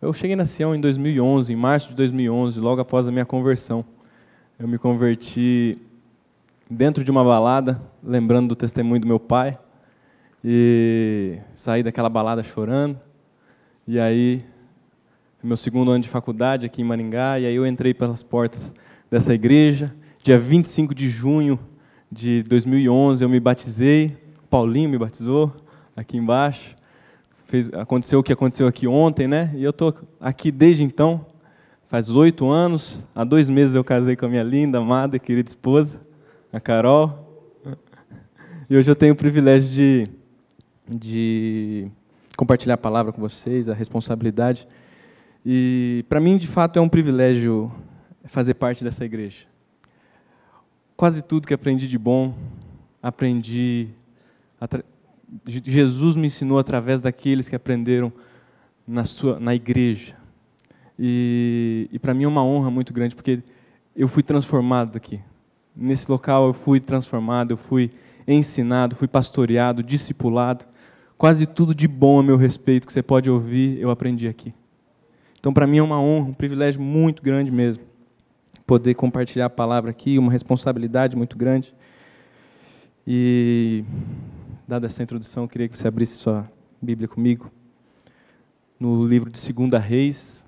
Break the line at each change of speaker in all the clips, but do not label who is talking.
Eu cheguei na Sião em 2011, em março de 2011, logo após a minha conversão. Eu me converti dentro de uma balada, lembrando do testemunho do meu pai, e saí daquela balada chorando. E aí, meu segundo ano de faculdade aqui em Maringá, e aí eu entrei pelas portas dessa igreja. Dia 25 de junho de 2011 eu me batizei, o Paulinho me batizou aqui embaixo. Aconteceu o que aconteceu aqui ontem, né? E eu estou aqui desde então, faz 8 anos. Há 2 meses eu casei com a minha linda, amada e querida esposa, a Carol. E hoje eu tenho o privilégio de compartilhar a palavra com vocês, a responsabilidade. E para mim, de fato, é um privilégio fazer parte dessa igreja. Quase tudo que aprendi de bom, Jesus me ensinou através daqueles que aprenderam na igreja. E para mim é uma honra muito grande, porque eu fui transformado aqui. Nesse local eu fui transformado, eu fui ensinado, fui pastoreado, discipulado. Quase tudo de bom a meu respeito que você pode ouvir, eu aprendi aqui. Então para mim é uma honra, um privilégio muito grande mesmo, poder compartilhar a palavra aqui, uma responsabilidade muito grande. E, dada essa introdução, eu queria que você abrisse sua Bíblia comigo, no livro de 2 Reis,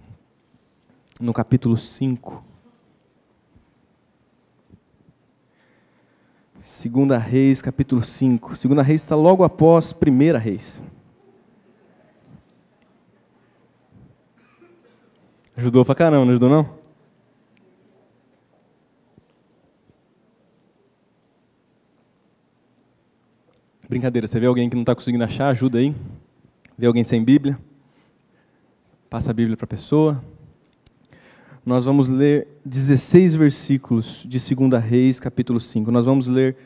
no capítulo 5. 2 Reis, capítulo 5. 2 Reis está logo após 1 Reis. Ajudou pra caramba, não ajudou não? Brincadeira, você vê alguém que não está conseguindo achar, ajuda aí. Vê alguém sem Bíblia, passa a Bíblia para a pessoa. Nós vamos ler 16 versículos de 2 Reis, capítulo 5. Nós vamos ler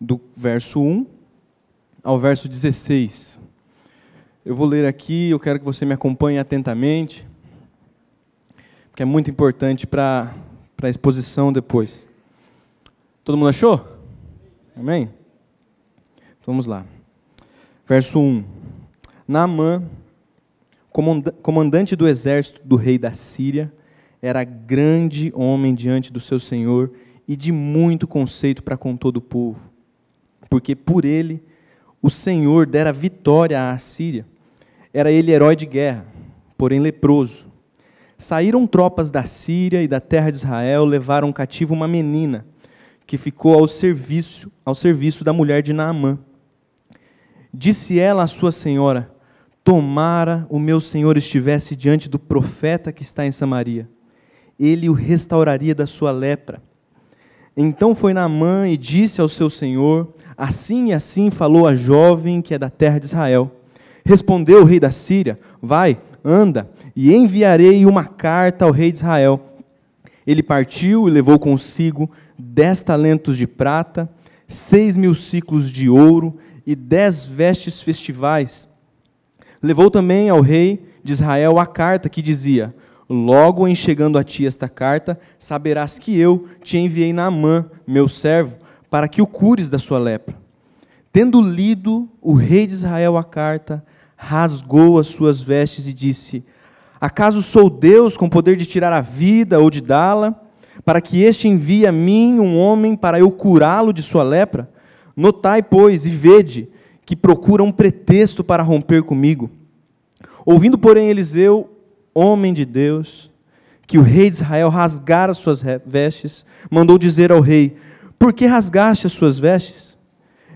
do verso 1 ao verso 16. Eu vou ler aqui, eu quero que você me acompanhe atentamente, porque é muito importante para a exposição depois. Todo mundo achou? Amém? Vamos lá. Verso 1. Naamã, comandante do exército do rei da Síria, era grande homem diante do seu senhor e de muito conceito para com todo o povo, porque por ele o Senhor dera vitória à Síria. Era ele herói de guerra, porém leproso. Saíram tropas da Síria e da terra de Israel, levaram cativo uma menina, que ficou ao serviço da mulher de Naamã. Disse ela à sua senhora: tomara o meu senhor estivesse diante do profeta que está em Samaria, ele o restauraria da sua lepra. Então foi Naamã e disse ao seu senhor: assim e assim falou a jovem que é da terra de Israel. Respondeu o rei da Síria: vai, anda, e enviarei uma carta ao rei de Israel. Ele partiu e levou consigo 10 talentos de prata, 6.000 siclos de ouro e 10 vestes festivais. Levou também ao rei de Israel a carta que dizia: logo em chegando a ti esta carta, saberás que eu te enviei Naamã, meu servo, para que o cures da sua lepra. Tendo lido o rei de Israel a carta, rasgou as suas vestes e disse: acaso sou Deus com poder de tirar a vida ou de dá-la, para que este envie a mim um homem para eu curá-lo de sua lepra? Notai, pois, e vede, que procura um pretexto para romper comigo. Ouvindo, porém, Eliseu, homem de Deus, que o rei de Israel rasgara as suas vestes, mandou dizer ao rei: por que rasgaste as suas vestes?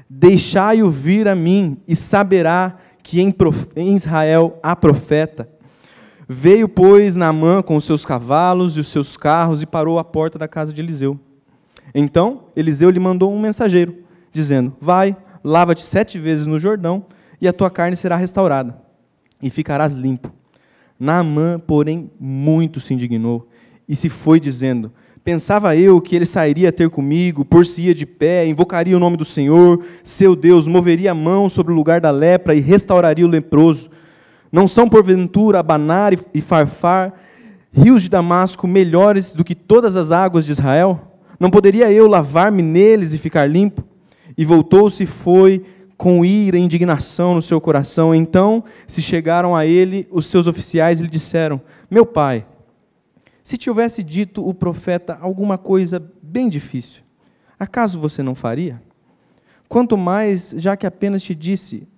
Deixai-o vir a mim, e saberá que em Israel há profeta. Veio, pois, Naamã com os seus cavalos e os seus carros, e parou à porta da casa de Eliseu. Então, Eliseu lhe mandou um mensageiro, dizendo: vai, lava-te 7 vezes no Jordão, e a tua carne será restaurada, e ficarás limpo. Naamã, porém, muito se indignou, e se foi dizendo: pensava eu que ele sairia a ter comigo, por-se-ia de pé, invocaria o nome do Senhor, seu Deus, moveria a mão sobre o lugar da lepra e restauraria o leproso. Não são, porventura, Abanar e Farfar, rios de Damasco, melhores do que todas as águas de Israel? Não poderia eu lavar-me neles e ficar limpo? E voltou-se e foi com ira e indignação no seu coração. Então se chegaram a ele os seus oficiais e lhe disseram: meu pai, se te houvesse dito o profeta alguma coisa bem difícil, acaso você não faria? Quanto mais, já que apenas te disse: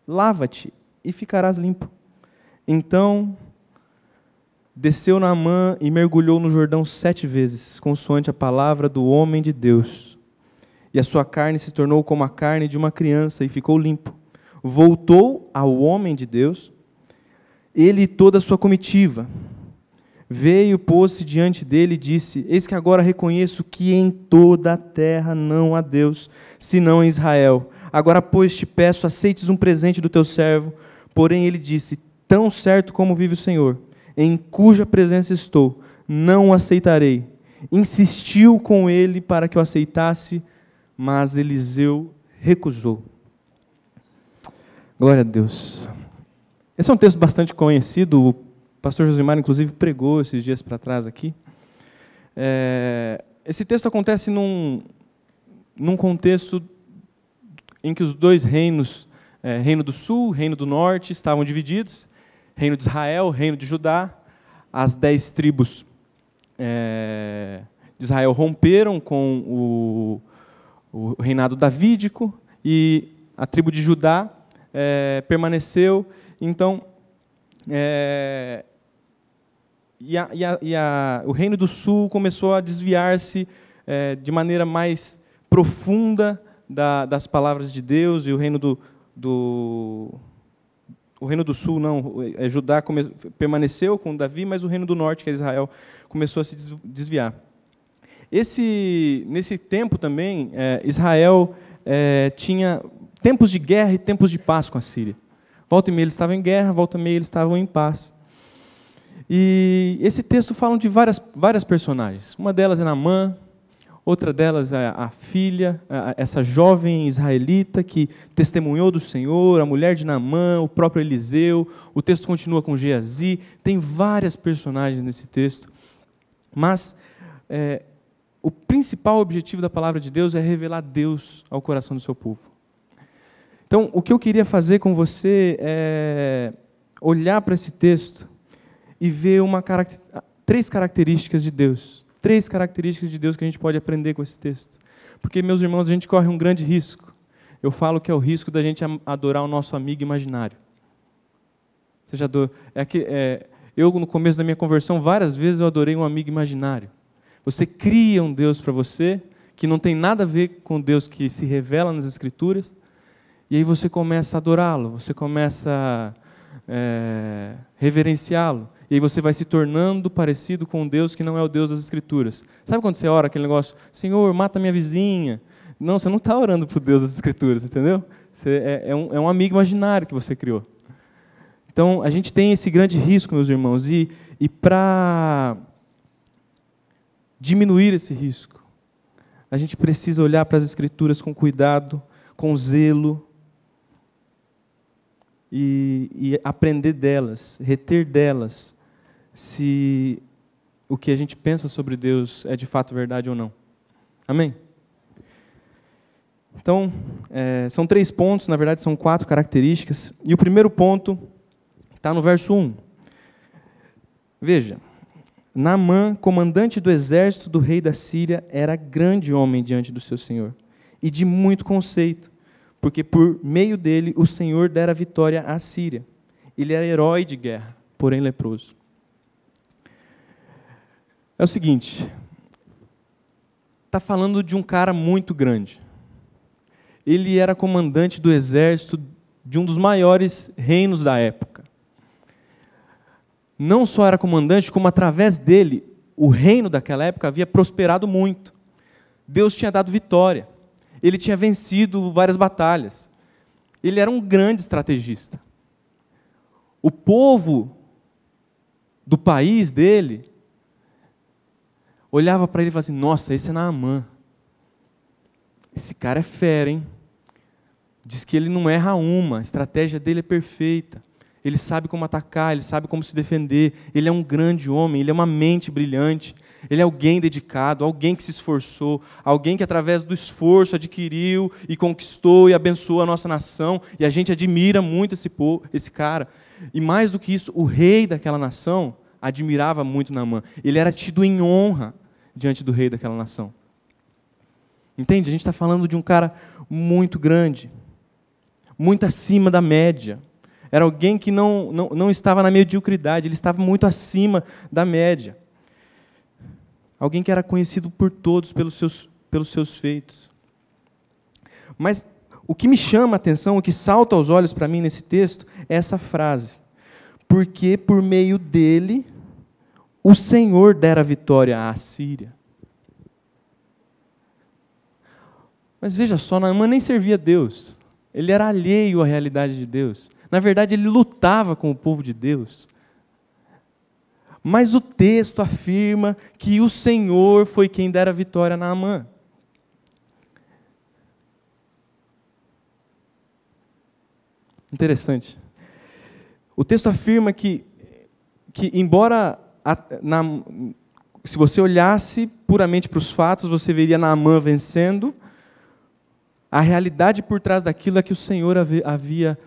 lava-te e ficarás limpo. Então desceu Naamã e mergulhou no Jordão 7 vezes, consoante a palavra do homem de Deus. E a sua carne se tornou como a carne de uma criança, e ficou limpo. Voltou ao homem de Deus, ele e toda a sua comitiva. Veio, pôs-se diante dele e disse: eis que agora reconheço que em toda a terra não há Deus, senão em Israel. Agora, pois, te peço, aceites um presente do teu servo. Porém ele disse: tão certo como vive o Senhor, em cuja presença estou, não o aceitarei. Insistiu com ele para que o aceitasse, mas Eliseu recusou. Glória a Deus. Esse é um texto bastante conhecido, o pastor Josimar, inclusive, pregou esses dias para trás aqui. Esse texto acontece num contexto em que os dois reinos, reino do sul, reino do norte, estavam divididos. Reino de Israel, reino de Judá. As 10 tribos de Israel romperam com o reinado davídico, e a tribo de Judá permaneceu. Então, o reino do sul começou a desviar-se de maneira mais profunda das palavras de Deus, e o reino o reino do sul, não, Judá permaneceu com Davi, mas o reino do norte, que é Israel, começou a se desviar. Nesse tempo também, Israel tinha tempos de guerra e tempos de paz com a Síria. Volta e meia eles estavam em guerra, volta e meia eles estavam em paz. E esse texto fala de várias personagens. Uma delas é Naamã, outra delas é a filha, essa jovem israelita que testemunhou do Senhor, a mulher de Naamã, o próprio Eliseu. O texto continua com Geazi. Tem várias personagens nesse texto. Mas o principal objetivo da palavra de Deus é revelar Deus ao coração do seu povo. Então, o que eu queria fazer com você é olhar para esse texto e ver 3 características de Deus. 3 características de Deus que a gente pode aprender com esse texto. Porque, meus irmãos, a gente corre um grande risco. Eu falo que é o risco da gente adorar o nosso amigo imaginário. Você já eu, no começo da minha conversão, várias vezes eu adorei um amigo imaginário. Você cria um Deus para você, que não tem nada a ver com o Deus que se revela nas Escrituras, e aí você começa a adorá-lo, você começa a reverenciá-lo, e aí você vai se tornando parecido com um Deus que não é o Deus das Escrituras. Sabe quando você ora aquele negócio: Senhor, mata minha vizinha? Não, você não está orando para o Deus das Escrituras, entendeu? É um amigo imaginário que você criou. Então, a gente tem esse grande risco, meus irmãos, e para diminuir esse risco, a gente precisa olhar para as Escrituras com cuidado, com zelo, e aprender delas, reter delas, se o que a gente pensa sobre Deus é de fato verdade ou não. Amém? Então, são 3 pontos, na verdade são 4 características, e o primeiro ponto está no verso 1. Veja: Naamã, comandante do exército do rei da Síria, era grande homem diante do seu senhor, e de muito conceito, porque por meio dele o Senhor dera vitória à Síria. Ele era herói de guerra, porém leproso. É o seguinte, está falando de um cara muito grande. Ele era comandante do exército de um dos maiores reinos da época. Não só era comandante, como através dele, o reino daquela época havia prosperado muito. Deus tinha dado vitória. Ele tinha vencido várias batalhas. Ele era um grande estrategista. O povo do país dele olhava para ele e falava assim: nossa, esse é Naamã. Esse cara é fera, hein? Diz que ele não erra uma, a estratégia dele é perfeita. Ele sabe como atacar, ele sabe como se defender. Ele é um grande homem, ele é uma mente brilhante. Ele é alguém dedicado, alguém que se esforçou, alguém que através do esforço adquiriu e conquistou e abençoou a nossa nação. E a gente admira muito esse cara. E mais do que isso, o rei daquela nação admirava muito Naamã. Ele era tido em honra diante do rei daquela nação. Entende? A gente está falando de um cara muito grande, muito acima da média. Era alguém que não estava na mediocridade, ele estava muito acima da média. Alguém que era conhecido por todos pelos seus feitos. Mas o que me chama a atenção, o que salta aos olhos para mim nesse texto, é essa frase. Porque por meio dele, o Senhor dera vitória à Assíria. Mas veja só, Naamã nem servia a Deus. Ele era alheio à realidade de Deus. Na verdade, ele lutava com o povo de Deus. Mas o texto afirma que o Senhor foi quem dera vitória a Naamã. Interessante. O texto afirma que embora, se você olhasse puramente para os fatos, você veria Naamã vencendo, a realidade por trás daquilo é que o Senhor havia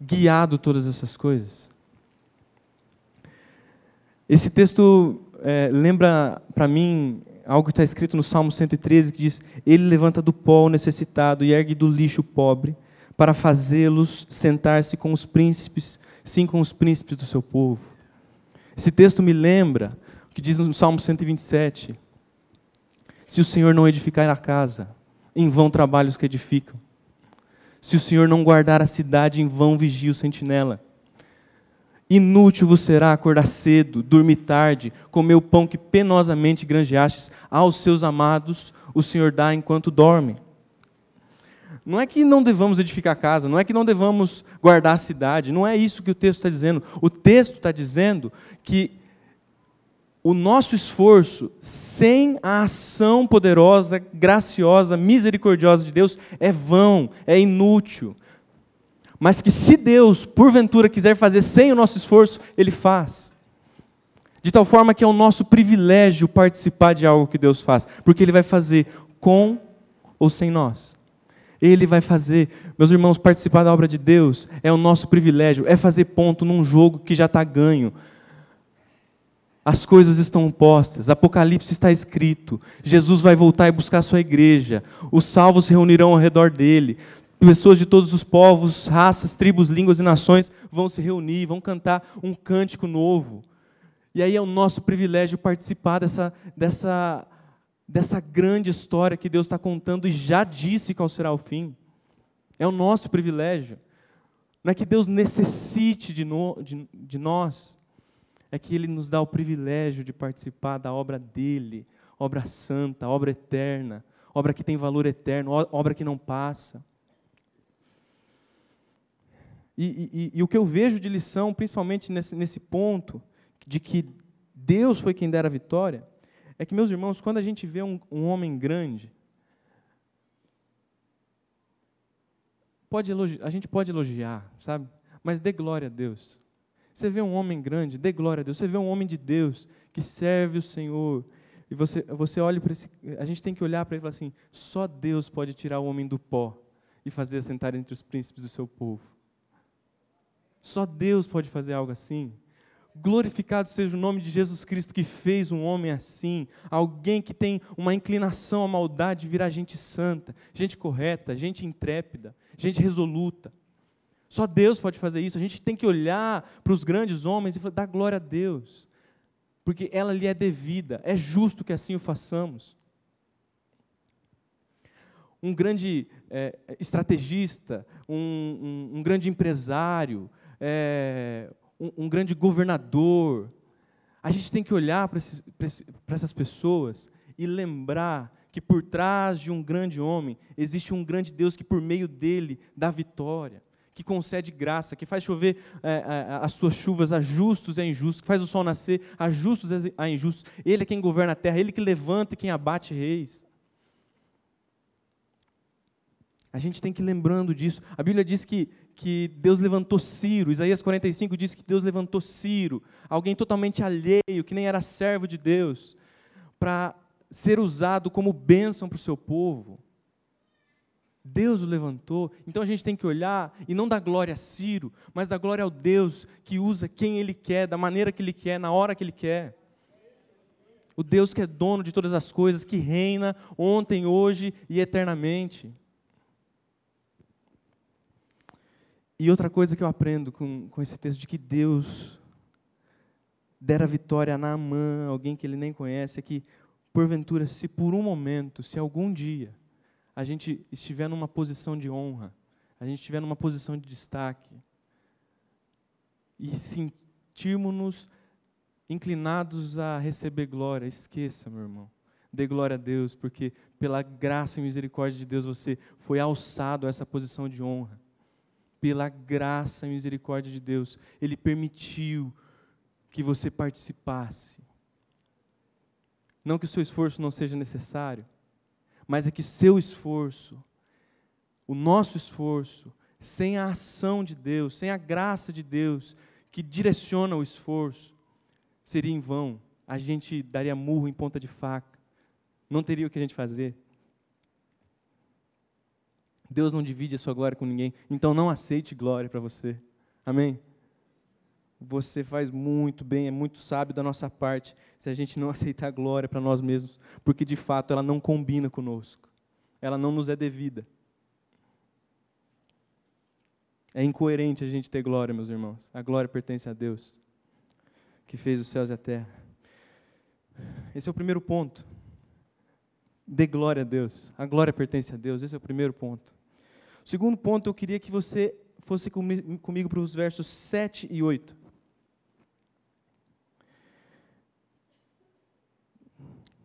guiado todas essas coisas. Esse texto lembra para mim algo que está escrito no Salmo 113, que diz: Ele levanta do pó o necessitado e ergue do lixo o pobre, para fazê-los sentar-se com os príncipes, sim, com os príncipes do seu povo. Esse texto me lembra o que diz no Salmo 127, se o Senhor não edificar a casa, em vão trabalham os que edificam. Se o Senhor não guardar a cidade, em vão vigia o sentinela. Inútil vos será acordar cedo, dormir tarde, comer o pão que penosamente granjeastes, aos seus amados o Senhor dá enquanto dorme. Não é que não devamos edificar a casa, não é que não devamos guardar a cidade, não é isso que o texto está dizendo. O texto está dizendo que o nosso esforço, sem a ação poderosa, graciosa, misericordiosa de Deus, é vão, é inútil. Mas que se Deus, porventura, quiser fazer sem o nosso esforço, Ele faz. De tal forma que é o nosso privilégio participar de algo que Deus faz, porque Ele vai fazer com ou sem nós. Ele vai fazer, meus irmãos, participar da obra de Deus é o nosso privilégio, é fazer ponto num jogo que já está ganho. As coisas estão postas, Apocalipse está escrito, Jesus vai voltar e buscar a sua igreja, os salvos se reunirão ao redor dele, pessoas de todos os povos, raças, tribos, línguas e nações vão se reunir, vão cantar um cântico novo. E aí é o nosso privilégio participar dessa grande história que Deus está contando e já disse qual será o fim. É o nosso privilégio. Não é que Deus necessite de nós, é que Ele nos dá o privilégio de participar da obra dEle, obra santa, obra eterna, obra que tem valor eterno, obra que não passa. E o que eu vejo de lição, principalmente nesse ponto, de que Deus foi quem dera a vitória, é que, meus irmãos, quando a gente vê um homem grande, a gente pode elogiar, sabe? Mas dê glória a Deus. Você vê um homem grande, dê glória a Deus. Você vê um homem de Deus que serve o Senhor. E você olha para esse... A gente tem que olhar para ele e falar assim, só Deus pode tirar o homem do pó e fazer sentar entre os príncipes do seu povo. Só Deus pode fazer algo assim. Glorificado seja o nome de Jesus Cristo que fez um homem assim, alguém que tem uma inclinação à maldade, virar gente santa, gente correta, gente intrépida, gente resoluta. Só Deus pode fazer isso. A gente tem que olhar para os grandes homens e dar glória a Deus, porque ela lhe é devida, é justo que assim o façamos. Um grande estrategista, um grande empresário, um grande governador, a gente tem que olhar para essas pessoas e lembrar que por trás de um grande homem existe um grande Deus que por meio dele dá vitória, que concede graça, que faz chover as suas chuvas a justos e a injustos, que faz o sol nascer a justos e a injustos. Ele é quem governa a terra, Ele que levanta e quem abate reis. A gente tem que ir lembrando disso. A Bíblia diz que que Deus levantou Ciro. Isaías 45 diz que Deus levantou Ciro, alguém totalmente alheio, que nem era servo de Deus, para ser usado como bênção para o seu povo. Deus o levantou. Então a gente tem que olhar e não dar glória a Ciro, mas dar glória ao Deus que usa quem Ele quer, da maneira que Ele quer, na hora que Ele quer. O Deus que é dono de todas as coisas, que reina ontem, hoje e eternamente. E outra coisa que eu aprendo com esse texto, de que Deus dera vitória a Naamã, alguém que ele nem conhece, é que, porventura, se por um momento, se algum dia, a gente estiver numa posição de honra, a gente estiver numa posição de destaque, e sentirmos-nos inclinados a receber glória, esqueça, meu irmão. Dê glória a Deus, porque pela graça e misericórdia de Deus você foi alçado a essa posição de honra. Pela graça e misericórdia de Deus, Ele permitiu que você participasse. Não que o seu esforço não seja necessário, mas é que seu esforço, o nosso esforço, sem a ação de Deus, sem a graça de Deus, que direciona o esforço, seria em vão. A gente daria murro em ponta de faca. Não teria o que a gente fazer. Deus não divide a sua glória com ninguém. Então não aceite glória para você. Amém? Você faz muito bem, é muito sábio da nossa parte, se a gente não aceitar glória para nós mesmos, porque de fato ela não combina conosco. Ela não nos é devida. É incoerente a gente ter glória, meus irmãos. A glória pertence a Deus, que fez os céus e a terra. Esse é o primeiro ponto. Dê glória a Deus. A glória pertence a Deus. Esse é o primeiro ponto. O segundo ponto, eu queria que você fosse comigo para os versos 7 e 8.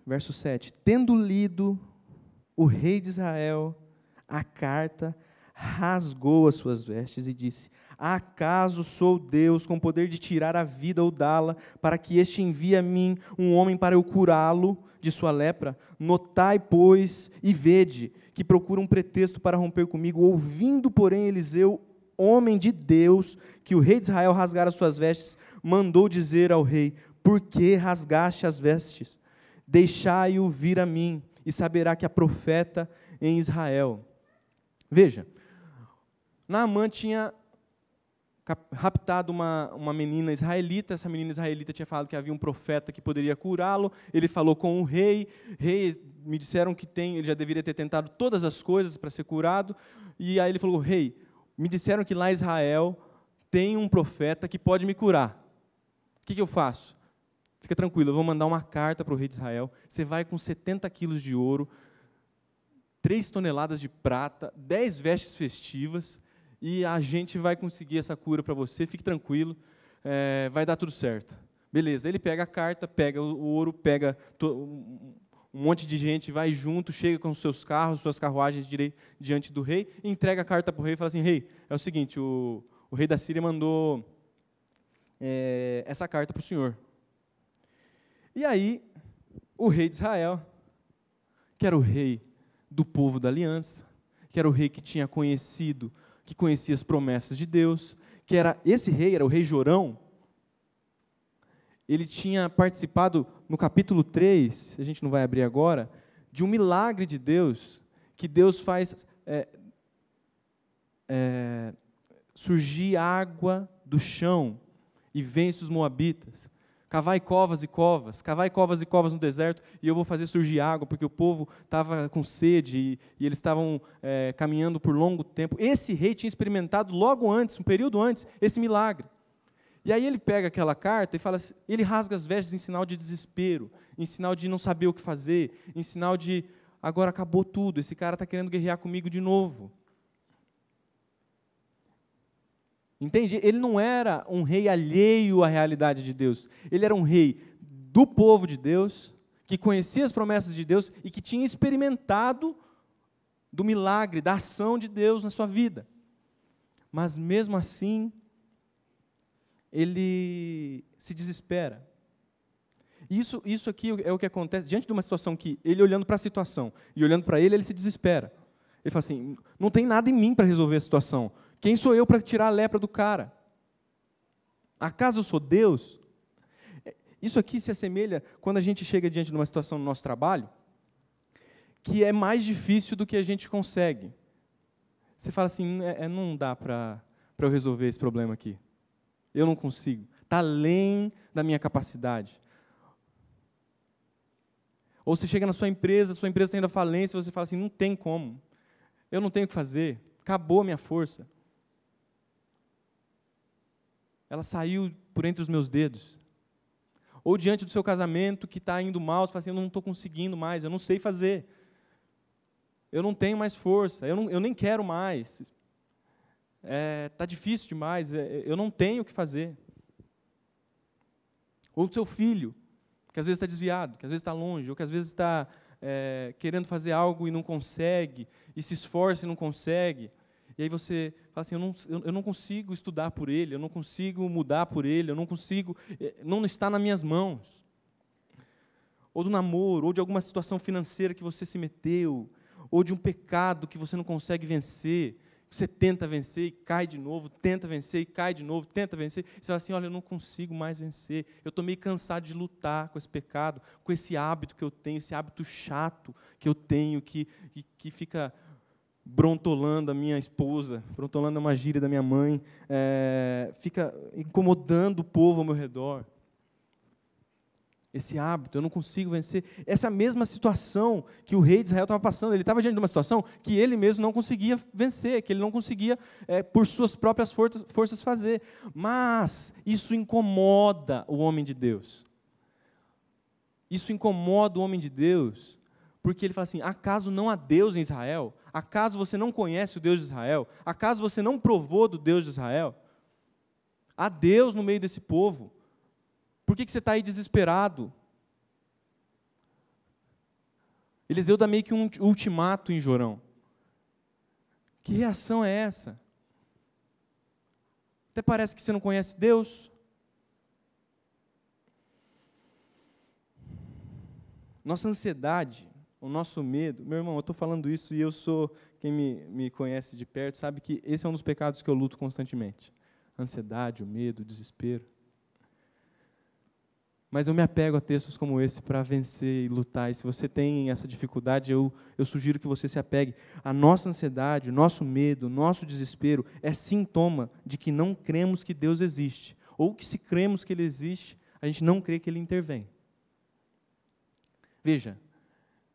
Verso 7. Tendo lido o rei de Israel a carta, rasgou as suas vestes e disse: acaso sou Deus com poder de tirar a vida ou dá-la, para que este envie a mim um homem para eu curá-lo de sua lepra? Notai, pois, e vede, que procura um pretexto para romper comigo. Ouvindo, porém, Eliseu, homem de Deus, que o rei de Israel rasgara as suas vestes, mandou dizer ao rei: por que rasgaste as vestes? Deixai-o vir a mim, e saberá que há profeta em Israel. Veja, Naamã tinha raptado uma menina israelita. Essa menina israelita tinha falado que havia um profeta que poderia curá-lo. Ele falou com o rei. Rei, me disseram que ele já deveria ter tentado todas as coisas para ser curado. E aí ele falou: rei, me disseram que lá em Israel tem um profeta que pode me curar. O que eu faço? Fica tranquilo, eu vou mandar uma carta para o rei de Israel. Você vai com 70 quilos de ouro, 3 toneladas de prata, 10 vestes festivas, e a gente vai conseguir essa cura para você, fique tranquilo, vai dar tudo certo. Beleza, ele pega a carta, pega o ouro, pega um monte de gente, vai junto, chega com os seus carros, suas carruagens diante do rei, entrega a carta para o rei e fala assim: rei, é o seguinte, o rei da Síria mandou essa carta para o senhor. E aí, o rei de Israel, que era o rei do povo da aliança, que era o rei que tinha conhecido, que conhecia as promessas de Deus, esse rei era o rei Jorão. Ele tinha participado no capítulo 3, a gente não vai abrir agora, de um milagre de Deus, que Deus faz surgir água do chão e vence os moabitas. Cavai covas e covas no deserto, e eu vou fazer surgir água, porque o povo estava com sede, e eles estavam caminhando por longo tempo. Esse rei tinha experimentado logo antes, um período antes, esse milagre. E aí ele pega aquela carta e fala, ele rasga as vestes em sinal de desespero, em sinal de não saber o que fazer, em sinal de, agora acabou tudo, esse cara está querendo guerrear comigo de novo. Entende? Ele não era um rei alheio à realidade de Deus. Ele era um rei do povo de Deus, que conhecia as promessas de Deus e que tinha experimentado do milagre, da ação de Deus na sua vida. Mas mesmo assim, ele se desespera. Isso aqui é o que acontece diante de uma situação que ele, olhando para a situação e olhando para ele se desespera. Ele fala assim, não tem nada em mim para resolver a situação. Quem sou eu para tirar a lepra do cara? Acaso eu sou Deus? Isso aqui se assemelha quando a gente chega diante de uma situação no nosso trabalho que é mais difícil do que a gente consegue. Você fala assim, não dá para eu resolver esse problema aqui. Eu não consigo. Está além da minha capacidade. Ou você chega na sua empresa está indo à falência, e você fala assim, não tem como. Eu não tenho o que fazer. Acabou a minha força. Ela saiu por entre os meus dedos. Ou diante do seu casamento que está indo mal, você fala assim, eu não estou conseguindo mais, eu não sei fazer. Eu não tenho mais força, eu nem quero mais. Está difícil demais, eu não tenho o que fazer. Ou do seu filho, que às vezes está desviado, que às vezes está longe, ou que às vezes está querendo fazer algo e não consegue, e se esforça e não consegue. E aí você fala assim, eu não consigo estudar por ele, eu não consigo mudar por ele, eu não consigo, não está nas minhas mãos. Ou do namoro, ou de alguma situação financeira que você se meteu, ou de um pecado que você não consegue vencer, você tenta vencer e cai de novo, tenta vencer e cai de novo, tenta vencer, você fala assim, olha, eu não consigo mais vencer, eu estou meio cansado de lutar com esse pecado, com esse hábito que eu tenho, esse hábito chato que eu tenho, que fica brontolando a minha esposa, brontolando uma gíria da minha mãe, fica incomodando o povo ao meu redor. Esse hábito, eu não consigo vencer. Essa mesma situação que o rei de Israel estava passando, ele estava diante de uma situação que ele mesmo não conseguia vencer, que ele não conseguia, por suas próprias forças fazer. Mas isso incomoda o homem de Deus. Isso incomoda o homem de Deus, porque ele fala assim, acaso não há Deus em Israel? Acaso você não conhece o Deus de Israel? Acaso você não provou do Deus de Israel? Há Deus no meio desse povo. Por que você está aí desesperado? Eliseu dá meio que um ultimato em Jorão. Que reação é essa? Até parece que você não conhece Deus. Nossa ansiedade, o nosso medo, meu irmão, eu estou falando isso e quem me conhece de perto sabe que esse é um dos pecados que eu luto constantemente. A ansiedade, o medo, o desespero. Mas eu me apego a textos como esse para vencer e lutar. E se você tem essa dificuldade, eu sugiro que você se apegue. A nossa ansiedade, o nosso medo, o nosso desespero é sintoma de que não cremos que Deus existe. Ou que se cremos que Ele existe, a gente não crê que Ele intervém. Veja,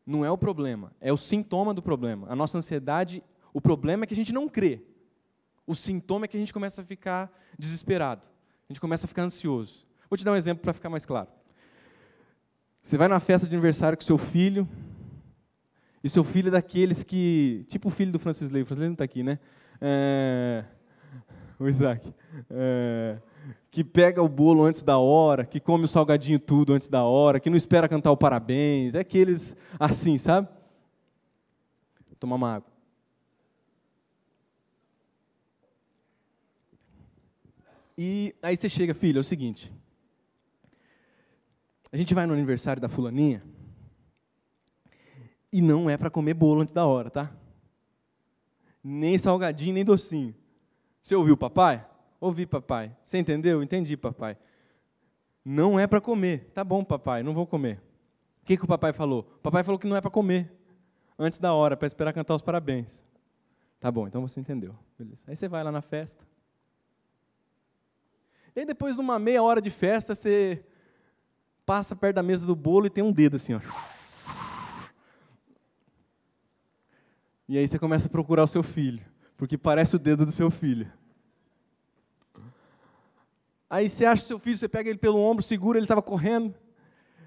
não é o problema, é o sintoma do problema. A nossa ansiedade, o problema é que a gente não crê. O sintoma é que a gente começa a ficar desesperado. A gente começa a ficar ansioso. Vou te dar um exemplo para ficar mais claro. Você vai na festa de aniversário com seu filho, e seu filho é daqueles que, tipo o filho do Francis Ley, o Francis Ley não está aqui, né? O Isaac. Que pega o bolo antes da hora, que come o salgadinho tudo antes da hora, que não espera cantar o parabéns, é aqueles assim, sabe? Vou tomar uma água. E aí você chega, filho, é o seguinte, a gente vai no aniversário da fulaninha e não é para comer bolo antes da hora, tá? Nem salgadinho, nem docinho. Você ouviu, papai? Ouvi, papai. Você entendeu? Entendi, papai. Não é para comer. Tá bom, papai, não vou comer. O que o papai falou? O papai falou que não é para comer antes da hora, para esperar cantar os parabéns. Tá bom, então você entendeu. Beleza. Aí você vai lá na festa. E aí depois de uma meia hora de festa, você passa perto da mesa do bolo e tem um dedo assim, ó. E aí você começa a procurar o seu filho, porque parece o dedo do seu filho. Aí você acha o seu filho, você pega ele pelo ombro, segura, ele estava correndo.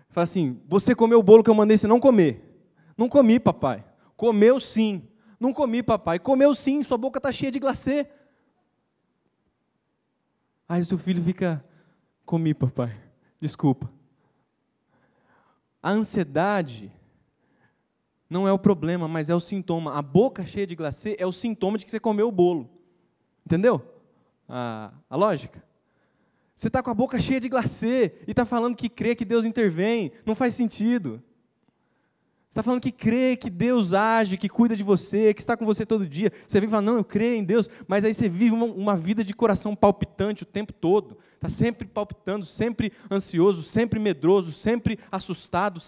Fala assim, você comeu o bolo que eu mandei você não comer. Não comi, papai. Comeu sim. Não comi, papai. Comeu sim, sua boca está cheia de glacê. Aí o seu filho fica, comi, papai. Desculpa. A ansiedade não é o problema, mas é o sintoma. A boca cheia de glacê é o sintoma de que você comeu o bolo. Entendeu? A lógica? Você está com a boca cheia de glacê e está falando que crê que Deus intervém. Não faz sentido. Você está falando que crê que Deus age, que cuida de você, que está com você todo dia. Você vem e fala, não, eu creio em Deus, mas aí você vive uma vida de coração palpitante o tempo todo. Está sempre palpitando, sempre ansioso, sempre medroso, sempre assustado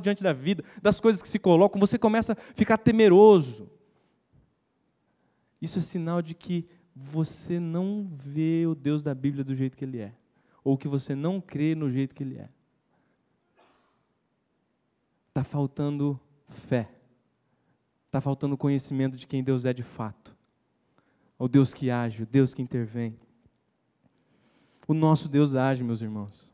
diante da vida, das coisas que se colocam. Você começa a ficar temeroso. Isso é sinal de que você não vê o Deus da Bíblia do jeito que Ele é. Ou que você não crê no jeito que Ele é. Está faltando fé. Está faltando conhecimento de quem Deus é de fato. O Deus que age, o Deus que intervém. O nosso Deus age, meus irmãos.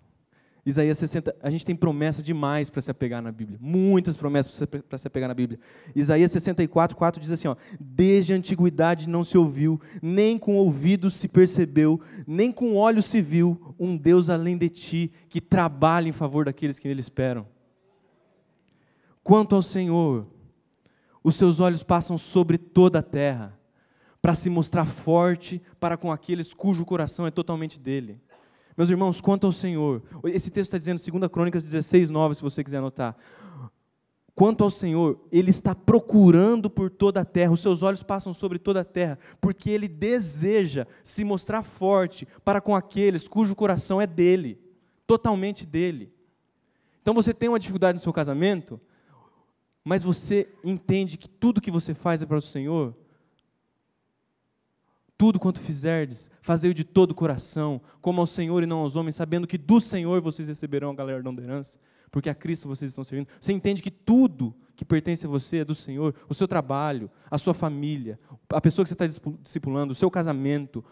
Isaías 60, a gente tem promessa demais para se apegar na Bíblia. Muitas promessas para se apegar na Bíblia. Isaías 64, 4 diz assim, desde a antiguidade não se ouviu, nem com ouvidos se percebeu, nem com olhos se viu, um Deus além de ti, que trabalha em favor daqueles que nele esperam. Quanto ao Senhor, os seus olhos passam sobre toda a terra, para se mostrar forte para com aqueles cujo coração é totalmente dele. Meus irmãos, quanto ao Senhor, esse texto está dizendo, 2 Crônicas 16, 9, se você quiser anotar. Quanto ao Senhor, Ele está procurando por toda a terra, os seus olhos passam sobre toda a terra, porque Ele deseja se mostrar forte para com aqueles cujo coração é dele, totalmente dele. Então você tem uma dificuldade no seu casamento, mas você entende que tudo que você faz é para o Senhor? Tudo quanto fizerdes, fazei-o de todo o coração, como ao Senhor e não aos homens, sabendo que do Senhor vocês receberão a galardão da herança, porque a Cristo vocês estão servindo. Você entende que tudo que pertence a você é do Senhor, o seu trabalho, a sua família, a pessoa que você está discipulando, o seu casamento,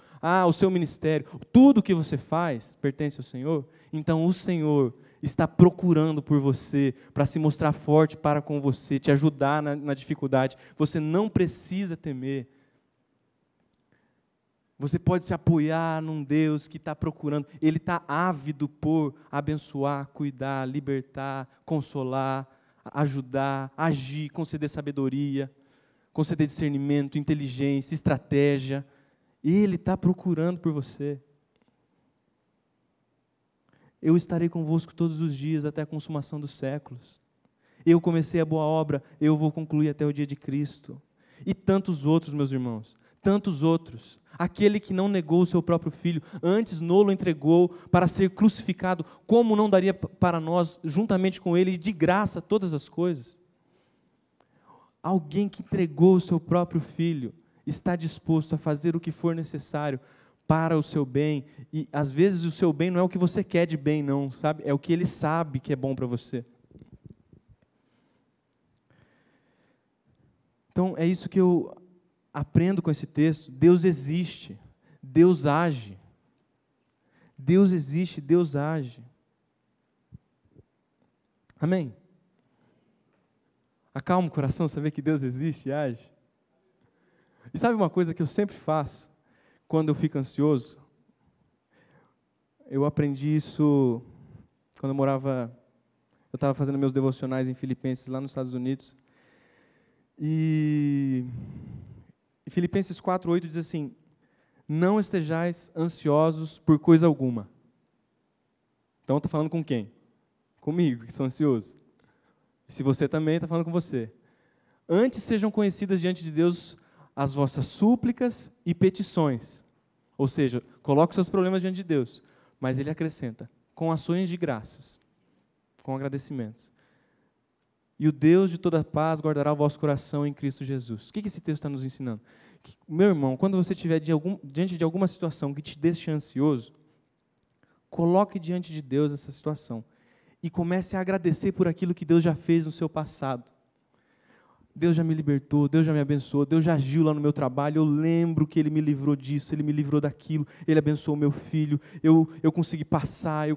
o seu ministério, tudo que você faz pertence ao Senhor? Então o Senhor está procurando por você, para se mostrar forte para com você, te ajudar na dificuldade. Você não precisa temer. Você pode se apoiar num Deus que está procurando. Ele está ávido por abençoar, cuidar, libertar, consolar, ajudar, agir, conceder sabedoria, conceder discernimento, inteligência, estratégia. Ele está procurando por você. Eu estarei convosco todos os dias até a consumação dos séculos. Eu comecei a boa obra, eu vou concluir até o dia de Cristo. E tantos outros, meus irmãos, tantos outros. Aquele que não negou o seu próprio filho, antes nolo entregou para ser crucificado, como não daria para nós, juntamente com ele, de graça, todas as coisas? Alguém que entregou o seu próprio filho, está disposto a fazer o que for necessário para o seu bem, e às vezes o seu bem não é o que você quer de bem, não, sabe? É o que ele sabe que é bom para você. Então, é isso que eu aprendo com esse texto. Deus existe, Deus age. Deus existe, Deus age. Amém? Acalma o coração, saber que Deus existe e age. E sabe uma coisa que eu sempre faço, quando eu fico ansioso? Eu aprendi isso quando eu estava fazendo meus devocionais em Filipenses, lá nos Estados Unidos. E Filipenses 4:8 diz assim, não estejais ansiosos por coisa alguma. Então está falando com quem? Comigo, que sou ansioso. E se você também, está falando com você. Antes sejam conhecidas diante de Deus as vossas súplicas e petições. Ou seja, coloque seus problemas diante de Deus. Mas ele acrescenta, com ações de graças, com agradecimentos. E o Deus de toda paz guardará o vosso coração em Cristo Jesus. O que esse texto está nos ensinando? Que, meu irmão, quando você estiver diante de alguma situação que te deixe ansioso, coloque diante de Deus essa situação e comece a agradecer por aquilo que Deus já fez no seu passado. Deus já me libertou, Deus já me abençoou, Deus já agiu lá no meu trabalho, eu lembro que Ele me livrou disso, Ele me livrou daquilo, Ele abençoou meu filho, eu consegui passar,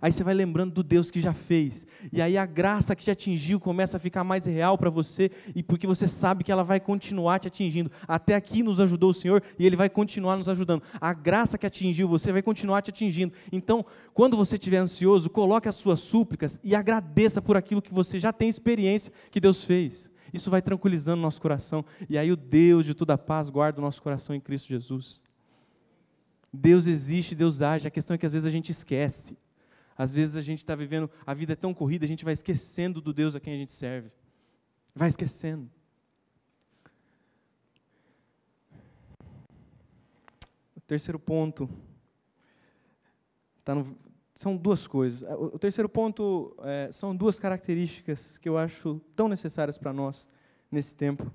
Aí você vai lembrando do Deus que já fez, e aí a graça que te atingiu começa a ficar mais real para você, e porque você sabe que ela vai continuar te atingindo. Até aqui nos ajudou o Senhor, e Ele vai continuar nos ajudando. A graça que atingiu você vai continuar te atingindo. Então, quando você estiver ansioso, coloque as suas súplicas e agradeça por aquilo que você já tem experiência que Deus fez. Isso vai tranquilizando o nosso coração. E aí o Deus de toda paz guarda o nosso coração em Cristo Jesus. Deus existe, Deus age. A questão é que às vezes a gente esquece. Às vezes a gente está vivendo, a vida é tão corrida, a gente vai esquecendo do Deus a quem a gente serve. Vai esquecendo. O terceiro ponto são duas coisas. O terceiro ponto são duas características que eu acho tão necessárias para nós nesse tempo,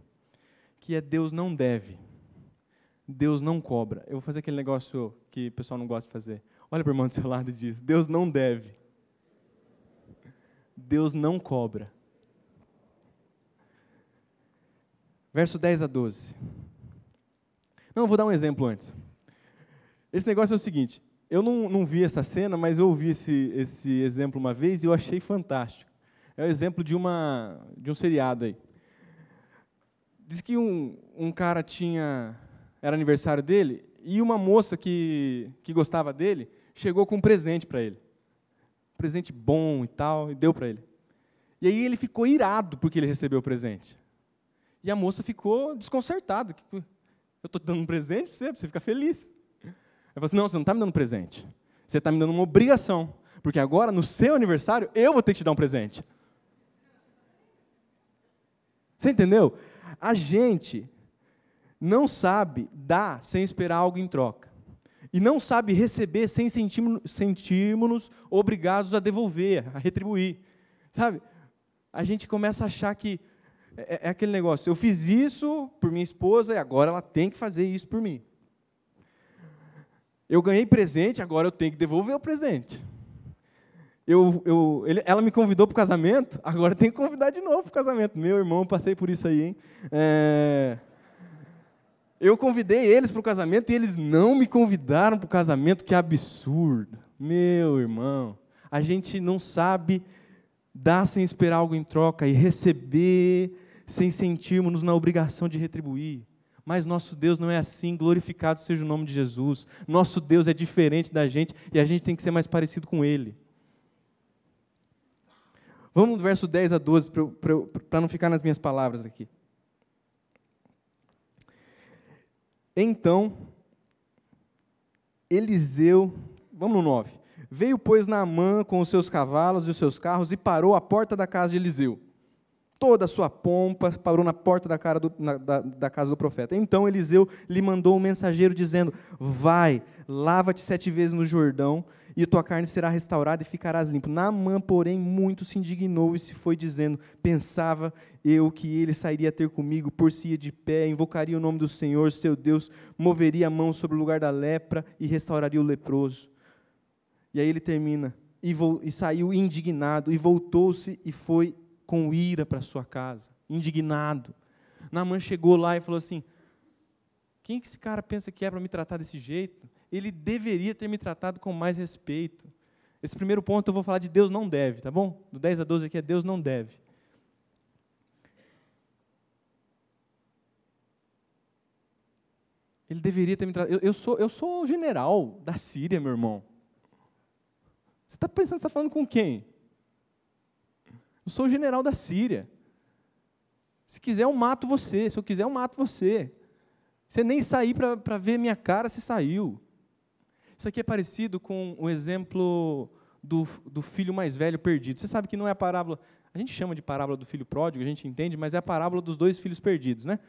que é Deus não deve. Deus não cobra. Eu vou fazer aquele negócio que o pessoal não gosta de fazer. Olha para o irmão do seu lado e diz: Deus não deve. Deus não cobra. Verso 10 a 12. Não, eu vou dar um exemplo antes. Esse negócio é o seguinte, eu não vi essa cena, mas eu ouvi esse exemplo uma vez e eu achei fantástico. É o exemplo de um seriado aí. Diz que um cara era aniversário dele, e uma moça que gostava dele chegou com um presente para ele. Um presente bom e tal, e deu para ele. E aí ele ficou irado porque ele recebeu o presente. E a moça ficou desconcertada. Eu estou te dando um presente para você ficar feliz. Ele falou assim: não, você não está me dando um presente. Você está me dando uma obrigação. Porque agora, no seu aniversário, eu vou ter que te dar um presente. Você entendeu? A gente não sabe dar sem esperar algo em troca. E não sabe receber sem sentirmos-nos obrigados a devolver, a retribuir. Sabe? A gente começa a achar que é aquele negócio, eu fiz isso por minha esposa e agora ela tem que fazer isso por mim. Eu ganhei presente, agora eu tenho que devolver o presente. Ela me convidou para o casamento, agora eu tenho que convidar de novo para o casamento. Meu irmão, eu passei por isso aí, hein? Eu convidei eles para o casamento e eles não me convidaram para o casamento, que absurdo. Meu irmão, a gente não sabe dar sem esperar algo em troca e receber sem sentirmos na obrigação de retribuir. Mas nosso Deus não é assim, glorificado seja o nome de Jesus. Nosso Deus é diferente da gente e a gente tem que ser mais parecido com Ele. Vamos do verso 10 a 12, para não ficar nas minhas palavras aqui. Então, Eliseu, vamos no 9. Veio, pois, Naamã com os seus cavalos e os seus carros e parou à porta da casa de Eliseu. Toda a sua pompa parou na porta da casa do profeta. Então Eliseu lhe mandou um mensageiro dizendo: vai, lava-te 7 vezes no Jordão, e a tua carne será restaurada e ficarás limpo. Naamã, porém, muito se indignou e se foi dizendo: pensava eu que ele sairia a ter comigo, por-se-ia de pé, invocaria o nome do Senhor, seu Deus, moveria a mão sobre o lugar da lepra e restauraria o leproso. E aí ele termina: e saiu indignado, e voltou-se e foi com ira para sua casa, indignado. Naamã chegou lá e falou assim: quem que esse cara pensa que é para me tratar desse jeito? Ele deveria ter me tratado com mais respeito. Esse primeiro ponto eu vou falar de Deus não deve, tá bom? Do 10 a 12 aqui é Deus não deve. Ele deveria ter me tratado. Eu sou o general da Síria, meu irmão. Você está pensando, você está falando com quem? Eu sou o general da Síria. Se quiser, eu mato você. Se eu quiser, eu mato você. Você nem sair para ver minha cara, você saiu. Isso aqui é parecido com o exemplo do filho mais velho perdido. Você sabe que não é a parábola, a gente chama de parábola do filho pródigo, a gente entende, mas é a parábola dos 2 filhos perdidos, né?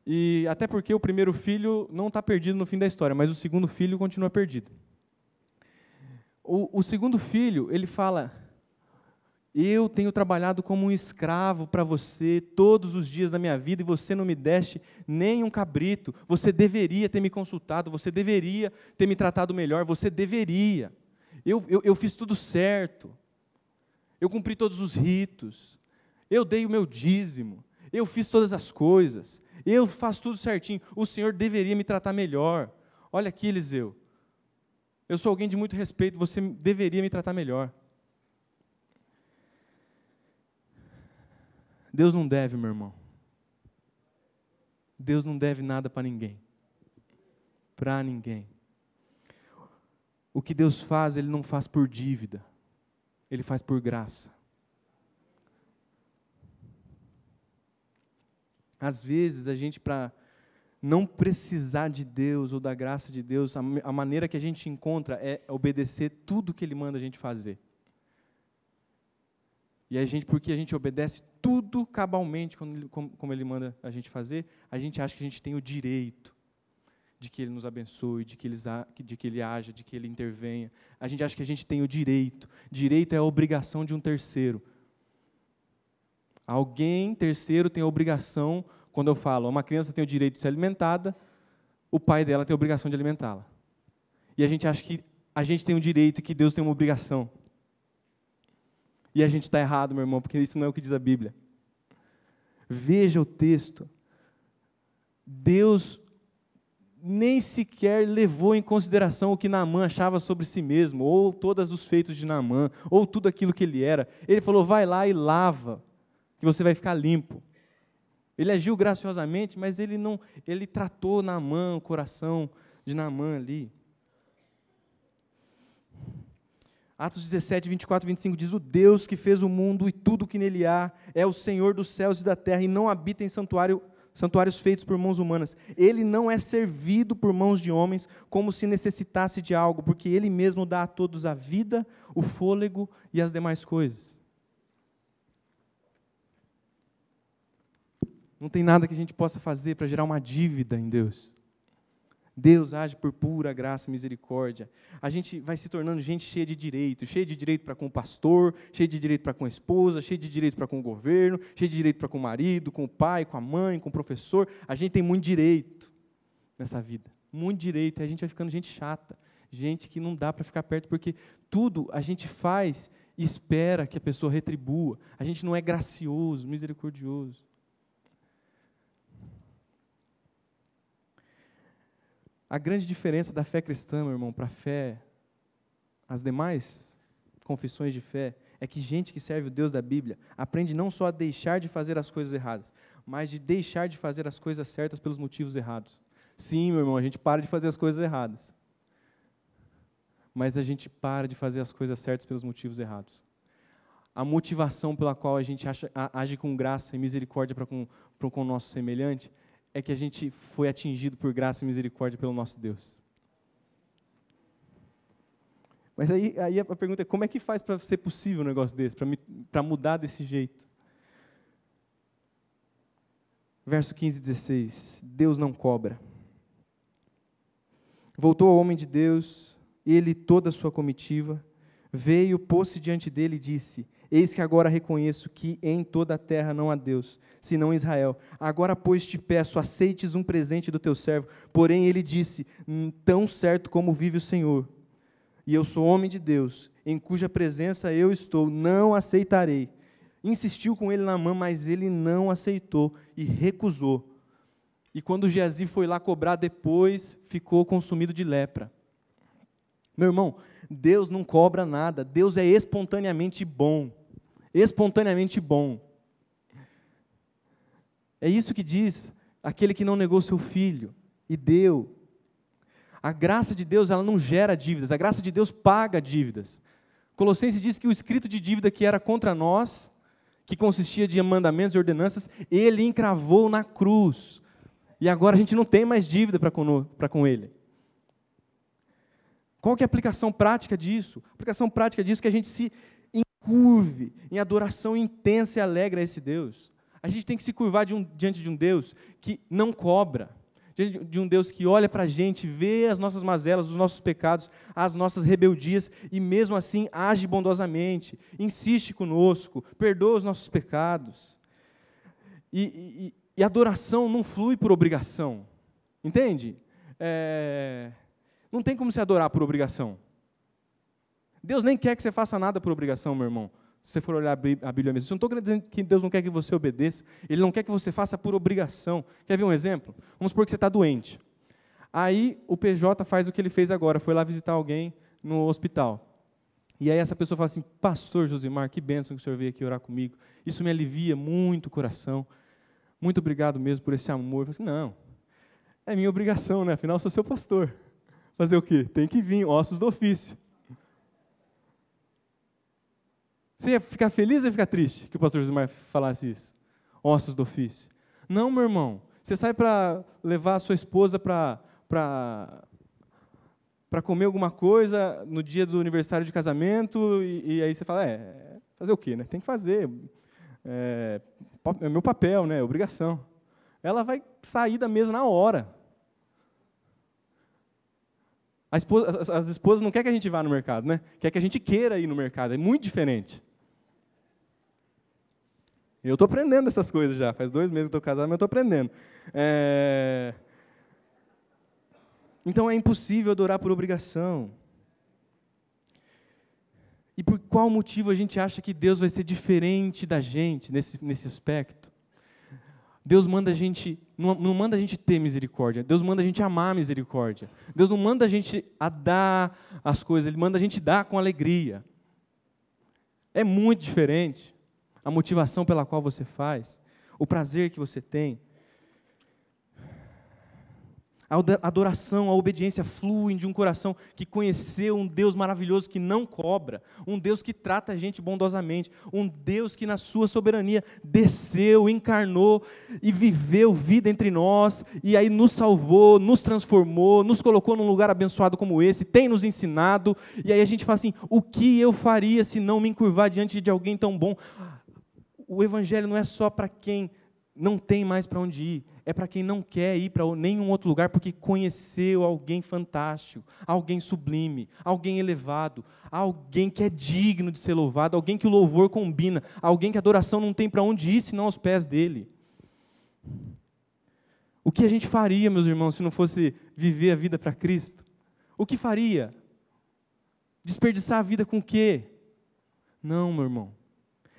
E até porque o primeiro filho não está perdido no fim da história, mas o segundo filho continua perdido. O segundo filho, ele fala: eu tenho trabalhado como um escravo para você todos os dias da minha vida e você não me deste nem um cabrito. Você deveria ter me consultado, você deveria ter me tratado melhor, você deveria. Eu fiz tudo certo. Eu cumpri todos os ritos. Eu dei o meu dízimo. Eu fiz todas as coisas. Eu faço tudo certinho. O Senhor deveria me tratar melhor. Olha aqui, Eliseu. Eu sou alguém de muito respeito, você deveria me tratar melhor. Deus não deve, meu irmão. Deus não deve nada para ninguém. Para ninguém. O que Deus faz, Ele não faz por dívida. Ele faz por graça. Às vezes, a gente, para não precisar de Deus ou da graça de Deus, a maneira que a gente encontra é obedecer tudo que Ele manda a gente fazer. E a gente, porque a gente obedece tudo cabalmente, como Ele manda a gente fazer, a gente acha que a gente tem o direito de que Ele nos abençoe, de que Ele haja, de que Ele intervenha. A gente acha que a gente tem o direito. Direito é a obrigação de um terceiro. Alguém terceiro tem a obrigação, quando eu falo, uma criança tem o direito de ser alimentada, o pai dela tem a obrigação de alimentá-la. E a gente acha que a gente tem um direito e que Deus tem uma obrigação. E a gente está errado, meu irmão, porque isso não é o que diz a Bíblia. Veja o texto. Deus nem sequer levou em consideração o que Naamã achava sobre si mesmo, ou todos os feitos de Naamã, ou tudo aquilo que ele era. Ele falou, vai lá e lava, que você vai ficar limpo. Ele agiu graciosamente, mas ele tratou Naamã, o coração de Naamã ali. Atos 17, 24 e 25 diz, o Deus que fez o mundo e tudo o que nele há, é o Senhor dos céus e da terra, e não habita em santuários feitos por mãos humanas. Ele não é servido por mãos de homens, como se necessitasse de algo, porque Ele mesmo dá a todos a vida, o fôlego e as demais coisas. Não tem nada que a gente possa fazer para gerar uma dívida em Deus. Deus age por pura graça e misericórdia. A gente vai se tornando gente cheia de direito para com o pastor, cheia de direito para com a esposa, cheia de direito para com o governo, cheia de direito para com o marido, com o pai, com a mãe, com o professor. A gente tem muito direito nessa vida, muito direito, e a gente vai ficando gente chata, gente que não dá para ficar perto, porque tudo a gente faz e espera que a pessoa retribua. A gente não é gracioso, misericordioso. A grande diferença da fé cristã, meu irmão, para a fé, as demais confissões de fé, é que gente que serve o Deus da Bíblia aprende não só a deixar de fazer as coisas erradas, mas de deixar de fazer as coisas certas pelos motivos errados. Sim, meu irmão, a gente para de fazer as coisas erradas, mas a gente para de fazer as coisas certas pelos motivos errados. A motivação pela qual a gente age com graça e misericórdia para com o nosso semelhante é que a gente foi atingido por graça e misericórdia pelo nosso Deus. Mas aí a pergunta é, como é que faz para ser possível um negócio desse, para mudar desse jeito? Verso 15 e 16, Deus não cobra. Voltou ao homem de Deus, ele e toda a sua comitiva, veio, pôs-se diante dele e disse, eis que agora reconheço que em toda a terra não há Deus, senão Israel. Agora, pois, te peço, aceites um presente do teu servo. Porém, ele disse, tão certo como vive o Senhor, e eu sou homem de Deus, em cuja presença eu estou, não aceitarei. Insistiu com ele Naamã, mas ele não aceitou e recusou. E quando Geazi foi lá cobrar depois, ficou consumido de lepra. Meu irmão, Deus não cobra nada, Deus é espontaneamente bom. Espontaneamente bom. É isso que diz aquele que não negou seu filho e deu. A graça de Deus, ela não gera dívidas, a graça de Deus paga dívidas. Colossenses diz que o escrito de dívida que era contra nós, que consistia de mandamentos e ordenanças, ele encravou na cruz. E agora a gente não tem mais dívida para com ele. Qual que é a aplicação prática disso? A aplicação prática disso é que a gente se curve em adoração intensa e alegre a esse Deus. A gente tem que se curvar diante de um Deus que não cobra, diante de um Deus que olha para a gente, vê as nossas mazelas, os nossos pecados, as nossas rebeldias, e mesmo assim age bondosamente, insiste conosco, perdoa os nossos pecados. E adoração não flui por obrigação, entende? Não tem como se adorar por obrigação. Deus nem quer que você faça nada por obrigação, meu irmão. Se você for olhar a Bíblia mesmo. Eu não estou dizendo que Deus não quer que você obedeça. Ele não quer que você faça por obrigação. Quer ver um exemplo? Vamos supor que você está doente. Aí o PJ faz o que ele fez agora. Foi lá visitar alguém no hospital. E aí essa pessoa fala assim, pastor Josimar, que bênção que o senhor veio aqui orar comigo. Isso me alivia muito o coração. Muito obrigado mesmo por esse amor. Eu falo assim, não, é minha obrigação, né? Afinal, eu sou seu pastor. Fazer o quê? Tem que vir, ossos do ofício. Você ia ficar feliz ou ia ficar triste que o pastor Josimar falasse isso? Ossos do ofício. Não, meu irmão. Você sai para levar a sua esposa para comer alguma coisa no dia do aniversário de casamento e aí você fala, Fazer o quê, né? Tem que fazer. É meu papel, né? Obrigação. Ela vai sair da mesa na hora. As esposas não querem que a gente vá no mercado, né? Quer que a gente queira ir no mercado. É muito diferente. Eu estou aprendendo essas coisas já. Faz 2 meses que estou casado, mas eu estou aprendendo. Então é impossível adorar por obrigação. E por qual motivo a gente acha que Deus vai ser diferente da gente nesse aspecto? Deus manda a gente, não manda a gente ter misericórdia, Deus manda a gente amar a misericórdia. Deus não manda a gente a dar as coisas, Ele manda a gente dar com alegria. É muito diferente a motivação pela qual você faz, o prazer que você tem. A adoração, a obediência fluem de um coração que conheceu um Deus maravilhoso que não cobra, um Deus que trata a gente bondosamente, um Deus que na sua soberania desceu, encarnou e viveu vida entre nós, e aí nos salvou, nos transformou, nos colocou num lugar abençoado como esse, tem nos ensinado, e aí a gente fala assim, o que eu faria se não me encurvar diante de alguém tão bom? O Evangelho não é só para quem não tem mais para onde ir, é para quem não quer ir para nenhum outro lugar, porque conheceu alguém fantástico, alguém sublime, alguém elevado, alguém que é digno de ser louvado, alguém que o louvor combina, alguém que a adoração não tem para onde ir, senão aos pés dele. O que a gente faria, meus irmãos, se não fosse viver a vida para Cristo? O que faria? Desperdiçar a vida com o quê? Não, meu irmão.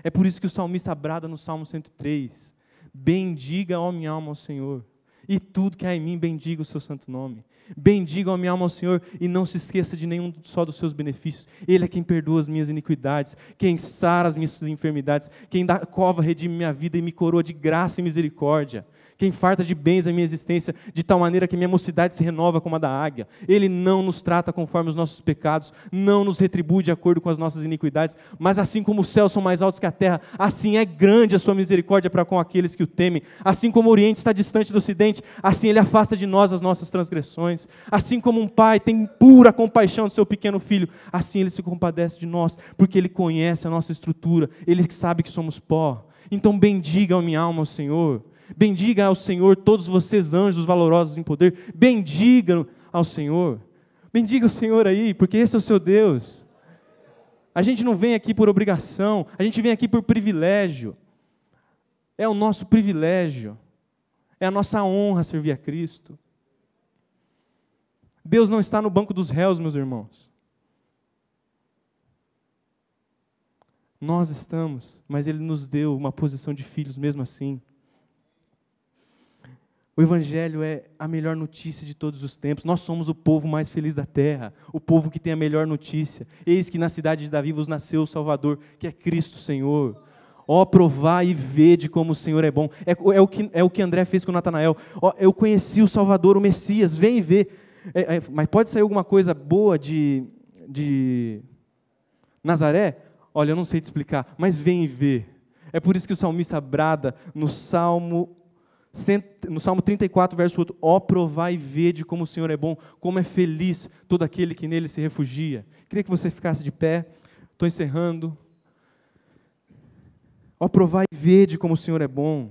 É por isso que o salmista brada no Salmo 103, bendiga, ó minha alma, ao Senhor, e tudo que há em mim, bendiga o seu santo nome. Bendiga, ó minha alma, ao Senhor, e não se esqueça de nenhum só dos seus benefícios. Ele é quem perdoa as minhas iniquidades, quem sara as minhas enfermidades, quem da cova redime minha vida e me coroa de graça e misericórdia. Quem farta de bens a minha existência, de tal maneira que minha mocidade se renova como a da águia. Ele não nos trata conforme os nossos pecados, não nos retribui de acordo com as nossas iniquidades, mas assim como os céus são mais altos que a terra, assim é grande a sua misericórdia para com aqueles que o temem. Assim como o Oriente está distante do Ocidente, assim Ele afasta de nós as nossas transgressões. Assim como um pai tem pura compaixão do seu pequeno filho, assim Ele se compadece de nós, porque Ele conhece a nossa estrutura, Ele sabe que somos pó. Então bendiga a minha alma ao Senhor. Bendiga ao Senhor todos vocês anjos valorosos em poder, bendiga ao Senhor, bendiga o Senhor aí, porque esse é o seu Deus. A gente não vem aqui por obrigação, a gente vem aqui por privilégio, é o nosso privilégio, é a nossa honra servir a Cristo. Deus não está no banco dos réus, meus irmãos. Nós estamos, mas Ele nos deu uma posição de filhos mesmo assim. O Evangelho é a melhor notícia de todos os tempos. Nós somos o povo mais feliz da terra, o povo que tem a melhor notícia. Eis que na cidade de Davi vos nasceu o Salvador, que é Cristo Senhor. Ó, provai e vede como o Senhor é bom. É o que André fez com Natanael. Ó, eu conheci o Salvador, o Messias, vem e vê. Mas pode sair alguma coisa boa de Nazaré? Olha, eu não sei te explicar, mas vem e vê. É por isso que o salmista brada no Salmo 34, verso 8, ó, provai e vede como o Senhor é bom, como é feliz todo aquele que nele se refugia. Queria que você ficasse de pé, estou encerrando. Ó, provai e vede como o Senhor é bom.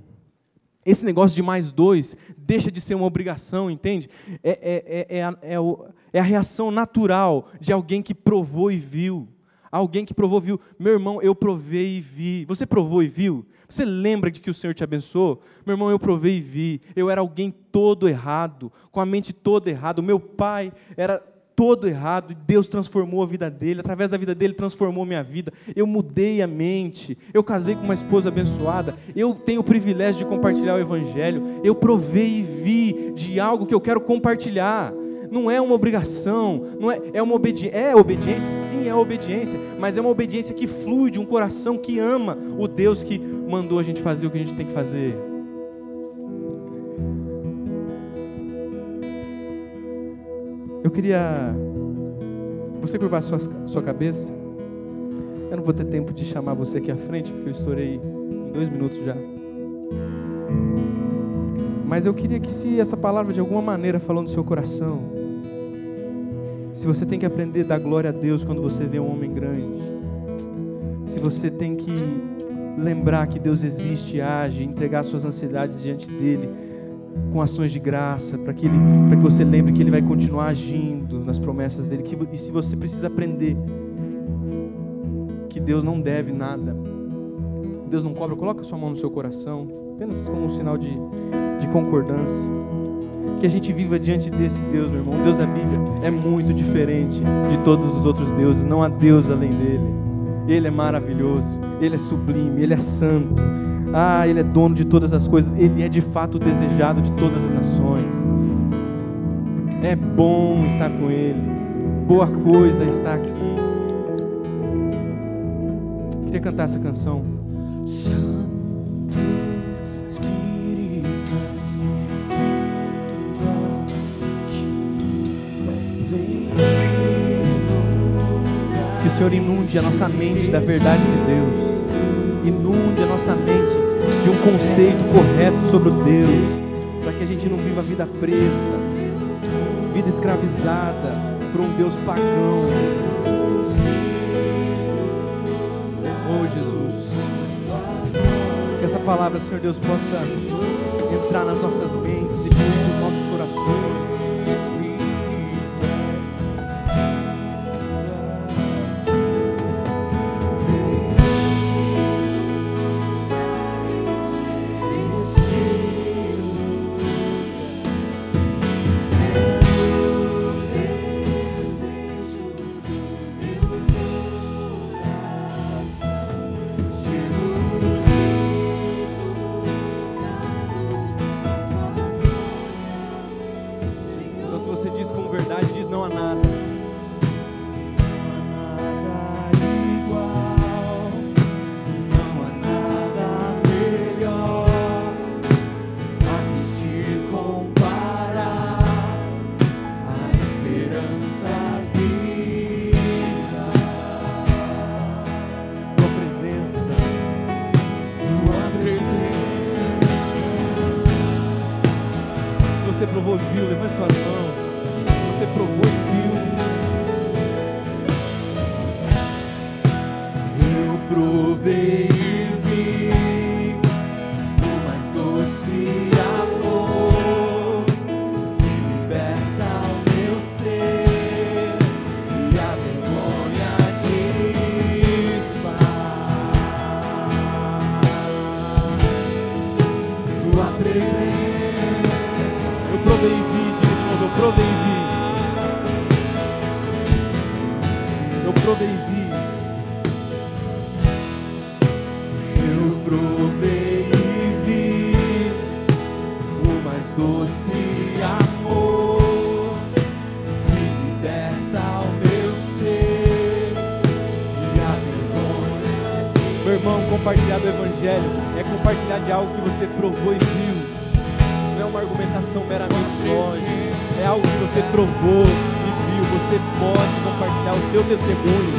Esse negócio de mais 2 deixa de ser uma obrigação, entende? É a reação natural de alguém que provou e viu. Alguém que provou e viu. Meu irmão, eu provei e vi. Você provou e viu? Você lembra de que o Senhor te abençoou? Meu irmão, eu provei e vi. Eu era alguém todo errado, com a mente toda errada. O meu pai era todo errado e Deus transformou a vida dele. Através da vida dele, transformou minha vida. Eu mudei a mente. Eu casei com uma esposa abençoada. Eu tenho o privilégio de compartilhar o Evangelho. Eu provei e vi de algo que eu quero compartilhar. Não é uma obrigação, é uma obediência. É obediência, sim, é obediência, mas é uma obediência que flui de um coração que ama o Deus que mandou a gente fazer o que a gente tem que fazer. Eu queria você curvar sua cabeça. Eu não vou ter tempo de chamar você aqui à frente, porque eu estourei em 2 minutos já. Mas eu queria que, se essa palavra de alguma maneira falou no seu coração, se você tem que aprender a dar glória a Deus quando você vê um homem grande, se você tem que lembrar que Deus existe e age, entregar suas ansiedades diante dele com ações de graça, para que você lembre que ele vai continuar agindo nas promessas dele. E se você precisa aprender que Deus não deve nada, Deus não cobra, coloca sua mão no seu coração, apenas como um sinal de concordância. Que a gente viva diante desse Deus, meu irmão. O Deus da Bíblia é muito diferente de todos os outros deuses. Não há Deus além dele. Ele é maravilhoso, ele é sublime, ele é santo. Ele é dono de todas as coisas. Ele é de fato desejado de todas as nações. É bom estar com ele. Boa coisa estar aqui. Queria cantar essa canção.
Santo Espírito,
que o Senhor inunde a nossa mente da verdade de Deus, inunde a nossa mente de um conceito correto sobre o Deus, para que a gente não viva a vida presa, vida escravizada por um Deus pagão. Oh Jesus, que essa palavra, Senhor Deus, possa entrar nas nossas mentes e fluir nos nossos corações. Compartilhar do Evangelho é compartilhar de algo que você provou e viu. Não é uma argumentação meramente lógica, é algo que você provou e viu. Você pode compartilhar o seu testemunho.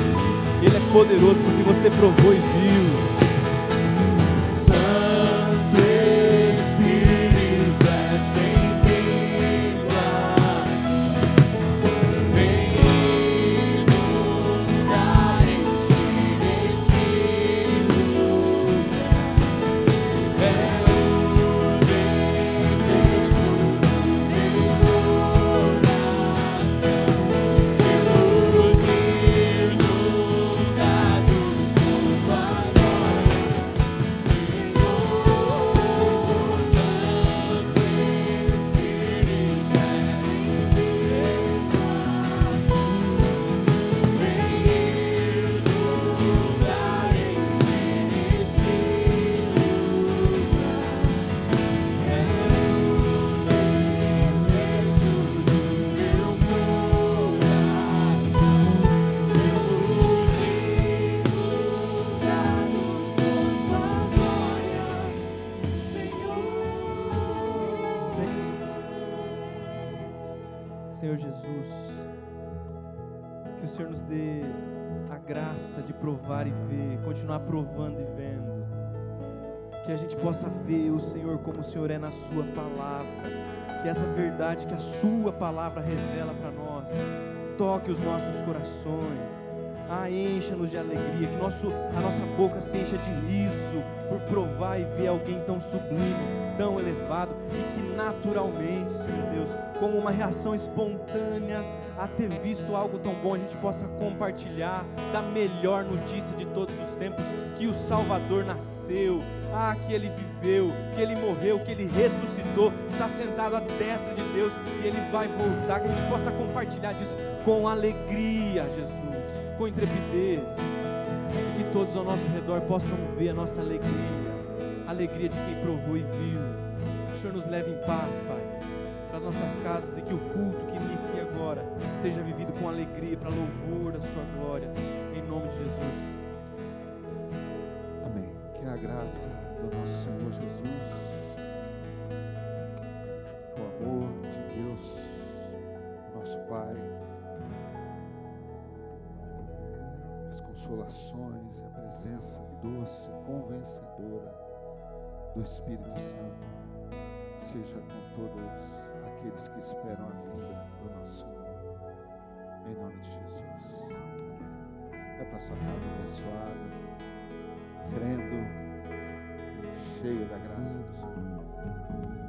Ele é poderoso porque você provou e viu. Senhor Jesus, que o Senhor nos dê a graça de provar e ver, continuar provando e vendo, que a gente possa ver o Senhor como o Senhor é na sua palavra, que essa verdade que a sua palavra revela para nós, toque os nossos corações, Encha-nos de alegria, que a nossa boca se encha de riso por provar e ver alguém tão sublime, tão elevado, e que naturalmente, Senhor Deus, como uma reação espontânea a ter visto algo tão bom, a gente possa compartilhar da melhor notícia de todos os tempos, que o Salvador nasceu, que Ele viveu, que Ele morreu, que Ele ressuscitou, está sentado à destra de Deus e Ele vai voltar, que a gente possa compartilhar disso com alegria, Jesus, com intrepidez, que todos ao nosso redor possam ver a nossa alegria, a alegria de quem provou e viu. Que o Senhor nos leve em paz, Pai, para as nossas casas, e que o culto que inicia agora seja vivido com alegria, para louvor da Sua glória, em nome de Jesus.
Amém. Que a graça do nosso Senhor Jesus, o amor de Deus, nosso Pai, as consolações, a presença doce, convencedora do Espírito Santo seja com todos aqueles que esperam a vinda do nosso Senhor, em nome de Jesus. Amém. Vai para sua casa abençoado, crendo, cheio da graça do Senhor.